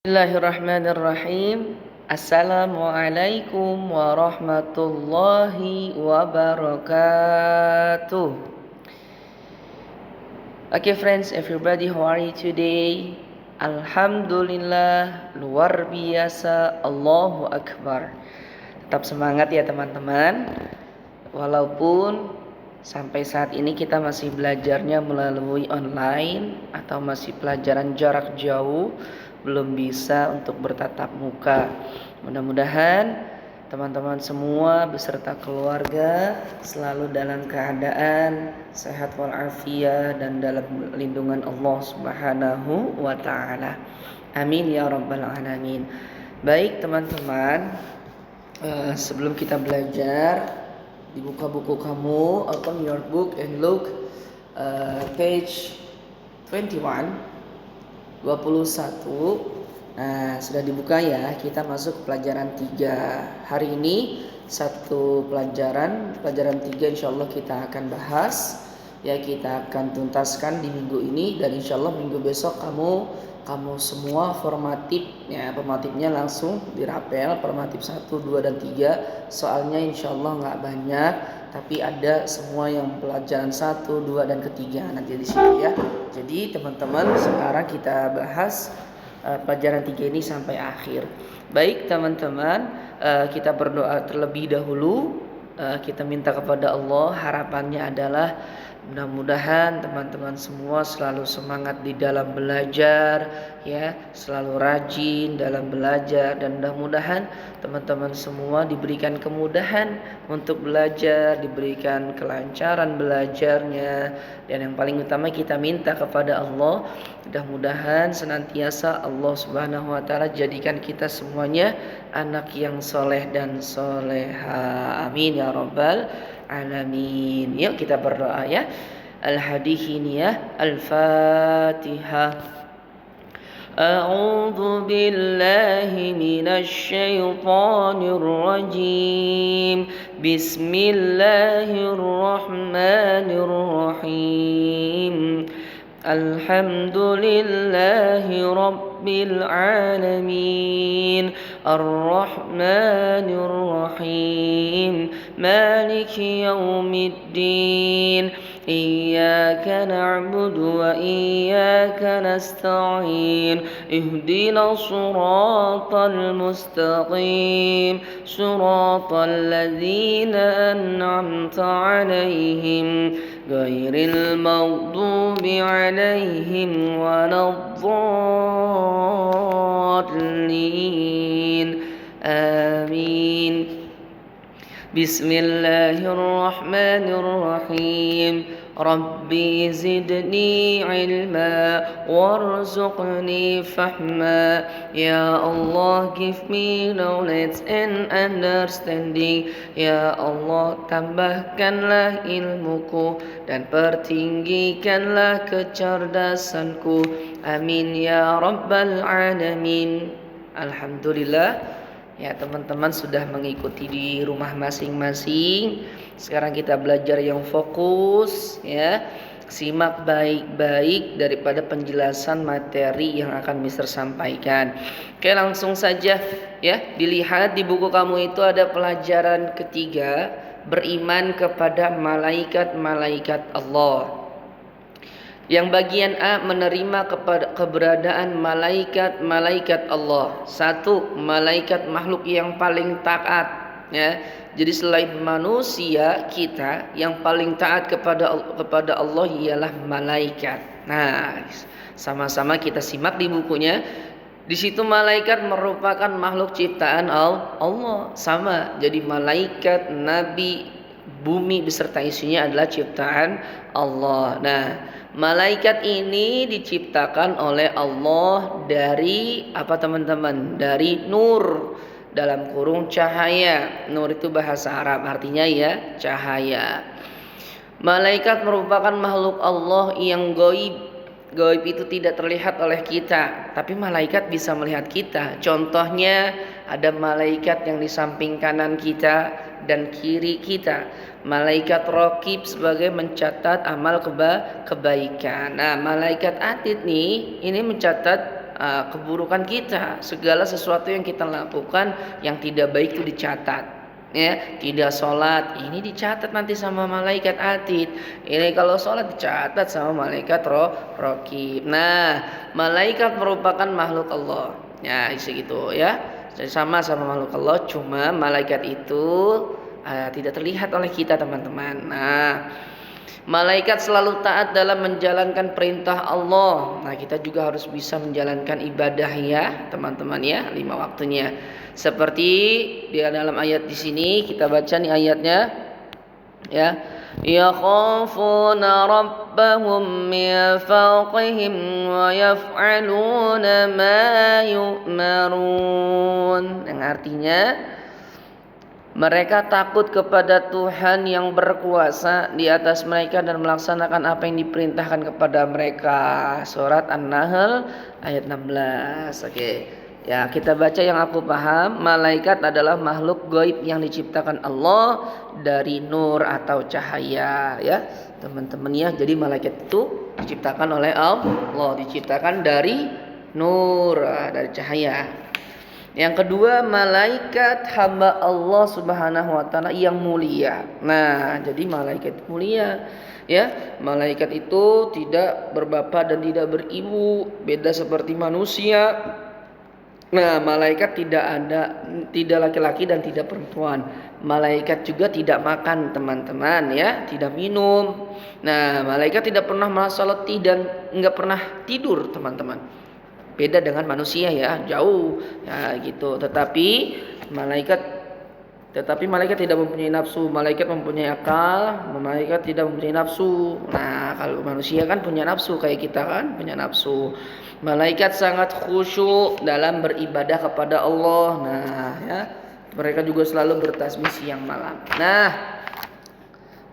Bismillahirrahmanirrahim. Assalamualaikum warahmatullahi wabarakatuh. Okay friends, everybody, how are you today? Alhamdulillah, luar biasa, Allahu Akbar. Tetap semangat ya teman-teman. Walaupun sampai saat ini kita masih belajarnya melalui online atau masih pelajaran jarak jauh, belum bisa untuk bertatap muka. Mudah-mudahan teman-teman semua beserta keluarga selalu dalam keadaan sehat walafiat dan dalam lindungan Allah Subhanahu wa taala. Amin ya rabbal alamin. Baik teman-teman, sebelum kita belajar, dibuka buku kamu, open your book and look page 21. Nah, sudah dibuka ya. Kita masuk ke pelajaran 3. Hari ini satu pelajaran 3 insyaallah kita akan bahas. Ya, kita akan tuntaskan di minggu ini dan insyaallah minggu besok kamu semua formatifnya langsung dirapel, formatif 1, 2 dan 3. Soalnya insyaallah nggak banyak, tapi ada semua yang pelajaran 1, 2 dan ketiga nanti di sini ya. Jadi teman-teman, sekarang kita bahas pelajaran 3 ini sampai akhir. Baik teman-teman, kita berdoa terlebih dahulu. Kita minta kepada Allah, harapannya adalah mudah-mudahan teman-teman semua selalu semangat di dalam belajar, ya, selalu rajin dalam belajar, dan mudah-mudahan teman-teman semua diberikan kemudahan untuk belajar, diberikan kelancaran belajarnya, dan yang paling utama kita minta kepada Allah, mudah-mudahan senantiasa Allah Subhanahu wa taala jadikan kita semuanya anak yang soleh dan soleha. Amin ya rabbal alamin. Yuk kita berdoa ya. Al-Hadithiniyah Al-Fatihah. A'udzu billahi minasy syaithanir rajim. Bismillahirrahmanirrahim. Alhamdulillahi rabbil alamin. Ar-Rahmanir Rahim. Maliki yaumiddin. Iyyaka na'budu wa iyyaka nasta'in. Ihdinas siratal mustaqim. Siratal ladzina an'amta 'alaihim ghairil maghdubi 'alaihim waladdallin. Amin. Bismillahirrahmanirrahim. Rabbi zidni ilma warzuqni fahma. Ya Allah, give me knowledge and understanding. Ya Allah, tambahkanlah ilmuku dan pertinggikanlah kecerdasanku. Amin ya rabbal alamin. Alhamdulillah. Ya, teman-teman sudah mengikuti di rumah masing-masing. Sekarang kita belajar yang fokus ya. Simak baik-baik daripada penjelasan materi yang akan Mister sampaikan. Oke, langsung saja ya. Dilihat di buku kamu itu ada pelajaran ketiga, beriman kepada malaikat-malaikat Allah. Yang bagian A, menerima keberadaan malaikat-malaikat Allah. 1. Malaikat makhluk yang paling taat ya. Jadi selain manusia, kita yang paling taat kepada Allah ialah malaikat. Nah, sama-sama kita simak di bukunya. Di situ malaikat merupakan makhluk ciptaan Allah. Sama. Jadi malaikat, nabi, bumi beserta isinya adalah ciptaan Allah. Nah, malaikat ini diciptakan oleh Allah dari apa teman-teman? Dari nur, dalam kurung cahaya. Nur itu bahasa Arab, artinya ya cahaya. Malaikat merupakan makhluk Allah yang gaib. Gaib itu tidak terlihat oleh kita, tapi malaikat bisa melihat kita. Contohnya ada malaikat yang di samping kanan kita dan kiri kita. Malaikat Raqib sebagai mencatat amal kebaikan. Nah, malaikat Atid nih ini mencatat keburukan kita. Segala sesuatu yang kita lakukan yang tidak baik itu dicatat. Ya, tidak sholat ini dicatat nanti sama malaikat atid. Ini kalau sholat dicatat sama malaikat raqib. Nah, malaikat merupakan makhluk Allah. Ya, segitu ya. Sama makhluk Allah, cuma malaikat itu tidak terlihat oleh kita, teman-teman. Nah, malaikat selalu taat dalam menjalankan perintah Allah. Nah, kita juga harus bisa menjalankan ibadah ya, teman-teman ya, 5 waktunya. Seperti di dalam ayat di sini kita baca nih ayatnya ya. Yakhafuna rabbahum min fawqihim wa yaf'aluna ma yu'marun. Yang artinya mereka takut kepada Tuhan yang berkuasa di atas mereka dan melaksanakan apa yang diperintahkan kepada mereka. Surat An-Nahl ayat 16. Oke. Ya, kita baca yang aku paham. Malaikat adalah makhluk gaib yang diciptakan Allah dari nur atau cahaya ya, teman-teman ya. Jadi malaikat itu diciptakan oleh Allah, diciptakan dari nur, dari cahaya. Yang kedua, malaikat hamba Allah Subhanahu wa taala yang mulia. Nah, jadi malaikat mulia ya. Malaikat itu tidak berbapak dan tidak beribu, beda seperti manusia. Nah, malaikat tidak laki-laki dan tidak perempuan. Malaikat juga tidak makan, teman-teman ya, tidak minum. Nah, malaikat tidak pernah merasa letih dan enggak pernah tidur, teman-teman. Beda dengan manusia ya, jauh ya gitu. Tetapi malaikat tidak mempunyai nafsu. Malaikat mempunyai akal, malaikat tidak mempunyai nafsu. Nah, kalau manusia kan punya nafsu, kayak kita kan punya nafsu. Malaikat sangat khusyuk dalam beribadah kepada Allah. Nah ya, mereka juga selalu bertasbih siang malam. Nah,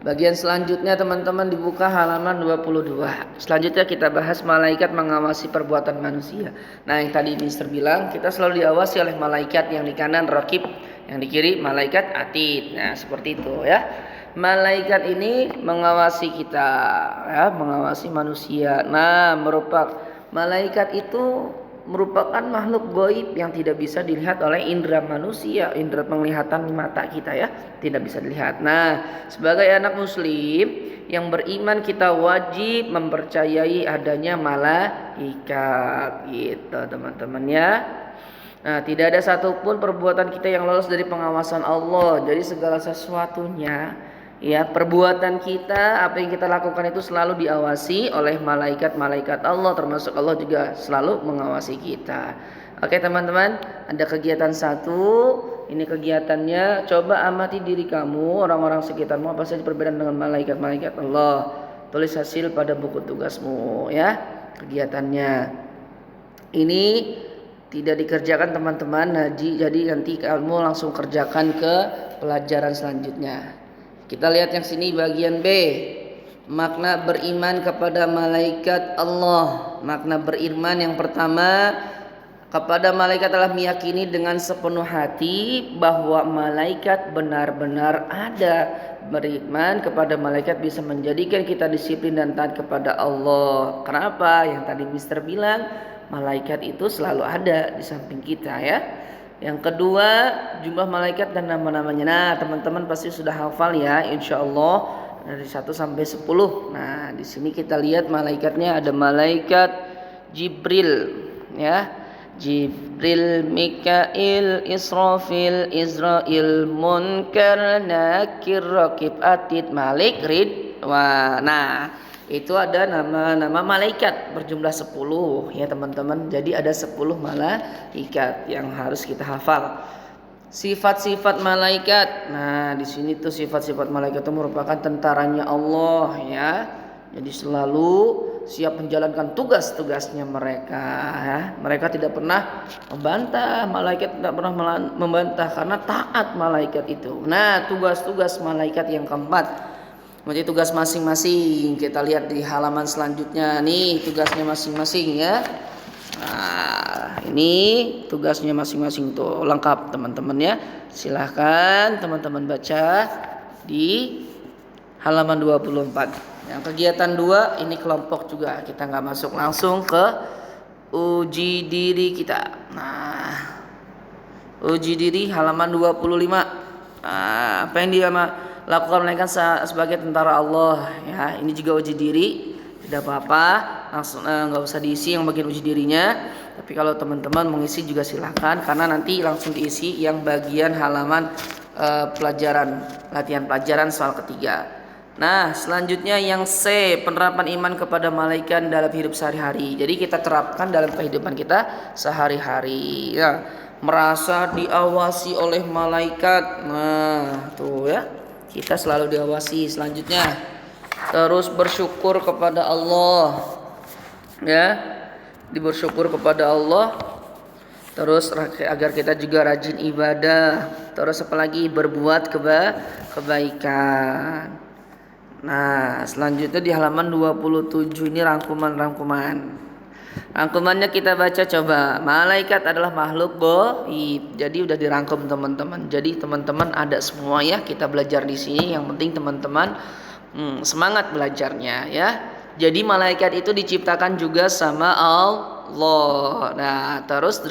bagian selanjutnya teman-teman dibuka halaman 22. Selanjutnya kita bahas malaikat mengawasi perbuatan manusia. Nah, yang tadi Mister bilang, kita selalu diawasi oleh malaikat yang di kanan raqib, yang di kiri malaikat atid. Nah, seperti itu ya. Malaikat ini mengawasi kita ya, mengawasi manusia. Nah, malaikat itu merupakan makhluk gaib yang tidak bisa dilihat oleh indera manusia, indera penglihatan mata kita ya, tidak bisa dilihat. Nah, sebagai anak muslim yang beriman kita wajib mempercayai adanya malaikat gitu, teman-teman ya. Nah, tidak ada satupun perbuatan kita yang lolos dari pengawasan Allah. Jadi segala sesuatunya ya, perbuatan kita, apa yang kita lakukan itu selalu diawasi oleh malaikat-malaikat Allah, termasuk Allah juga selalu mengawasi kita. Oke teman-teman, ada kegiatan satu. Ini kegiatannya, coba amati diri kamu, orang-orang sekitarmu, apa saja perbedaan dengan malaikat-malaikat Allah. Tulis hasil pada buku tugasmu ya, kegiatannya. Ini tidak dikerjakan teman-teman, jadi nanti kamu langsung kerjakan ke pelajaran selanjutnya. Kita lihat yang sini bagian B. Makna beriman kepada malaikat Allah. Makna beriman yang pertama, kepada malaikat adalah meyakini dengan sepenuh hati bahwa malaikat benar-benar ada. Beriman kepada malaikat bisa menjadikan kita disiplin dan taat kepada Allah. Kenapa? Yang tadi Mister bilang, malaikat itu selalu ada di samping kita ya. Yang kedua, jumlah malaikat dan nama-namanya. Nah, teman-teman pasti sudah hafal ya, insyaallah dari 1 sampai 10. Nah, di sini kita lihat malaikatnya, ada malaikat Jibril ya. Jibril, Mikail, Israfil, Israil, Munkar, Nakir, Raqib, Atid, Malik, Ridwan. Nah, itu ada nama-nama malaikat berjumlah 10 ya teman-teman. Jadi ada 10 malaikat yang harus kita hafal. Sifat-sifat malaikat. Nah, di sini tuh sifat-sifat malaikat itu merupakan tentaranya Allah ya. Jadi selalu siap menjalankan tugas-tugasnya mereka ya. Mereka tidak pernah membantah, malaikat tidak pernah membantah karena taat malaikat itu. Nah, tugas-tugas malaikat yang keempat, menjadi tugas masing-masing. Kita lihat di halaman selanjutnya nih, tugasnya masing-masing ya. Nah, ini tugasnya masing-masing tuh lengkap teman-teman ya. Silahkan teman-teman baca di halaman 24. Yang kegiatan 2 ini kelompok juga, kita nggak masuk langsung ke uji diri kita. Nah, uji diri halaman 25. Nah, apa yang dia lakukan mereka sebagai tentara Allah ya. Ini juga uji diri. Tidak apa-apa, langsung nggak usah diisi yang bagian uji dirinya. Tapi kalau teman-teman mengisi juga silahkan, karena nanti langsung diisi yang bagian halaman pelajaran latihan pelajaran soal ketiga. Nah, selanjutnya yang C, penerapan iman kepada malaikat dalam hidup sehari-hari. Jadi kita terapkan dalam kehidupan kita sehari-hari. Ya, merasa diawasi oleh malaikat. Nah, tuh ya, kita selalu diawasi. Selanjutnya, terus bersyukur kepada Allah. Ya, bersyukur kepada Allah. Terus agar kita juga rajin ibadah. Terus apalagi berbuat kebaikan. Nah, selanjutnya di halaman 27 ini rangkuman-rangkuman. Rangkumannya kita baca coba. Malaikat adalah makhluk gaib. Jadi udah dirangkum teman-teman. Jadi teman-teman ada semua ya, kita belajar di sini. Yang penting teman-teman semangat belajarnya ya. Jadi malaikat itu diciptakan juga sama Allah. Nah, terus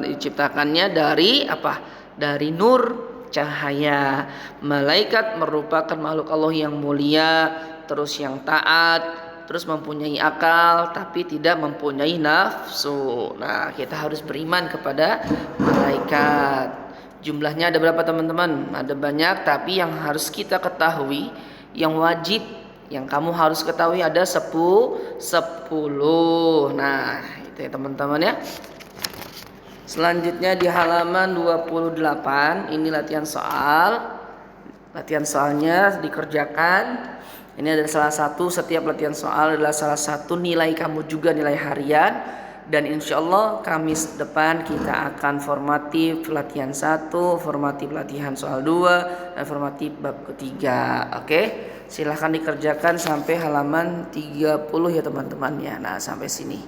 diciptakannya dari apa? Dari nur, cahaya. Malaikat merupakan makhluk Allah yang mulia, terus yang taat, terus mempunyai akal tapi tidak mempunyai nafsu. Nah, kita harus beriman kepada malaikat. Jumlahnya ada berapa teman-teman? Ada banyak, tapi yang harus kita ketahui, yang wajib, yang kamu harus ketahui ada 10. Nah, itu ya teman-teman ya. Selanjutnya di halaman 28 ini latihan soal. Latihan soalnya dikerjakan. Ini adalah salah satu, setiap latihan soal adalah salah satu nilai kamu juga, nilai harian. Dan insya Allah Kamis depan kita akan formatif latihan 1, formatif latihan soal 2, dan formatif bab ketiga. Oke, silahkan dikerjakan sampai halaman 30 ya teman-teman ya. Nah, sampai sini.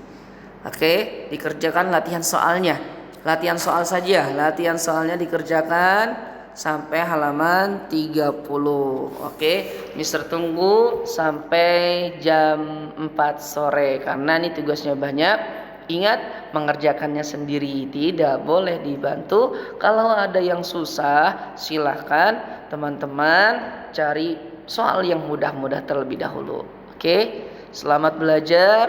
Oke, dikerjakan latihan soalnya. Latihan soal saja. Latihan soalnya dikerjakan sampai halaman 30. Oke, Mister tunggu sampai jam 4 sore karena ini tugasnya banyak. Ingat, mengerjakannya sendiri, tidak boleh dibantu. Kalau ada yang susah, silahkan teman-teman cari soal yang mudah-mudah terlebih dahulu. Oke, selamat belajar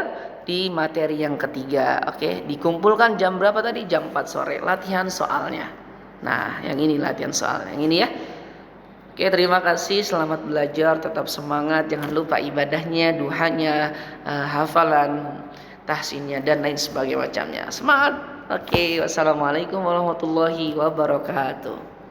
di materi yang ketiga. Oke, dikumpulkan jam berapa tadi? Jam 4 sore. Latihan soalnya. Nah, yang ini latihan soal. Yang ini ya. Oke, terima kasih. Selamat belajar. Tetap semangat. Jangan lupa ibadahnya, duhanya, hafalan, tahsinnya, dan lain sebagainya macamnya. Semangat. Oke, wassalamualaikum warahmatullahi wabarakatuh.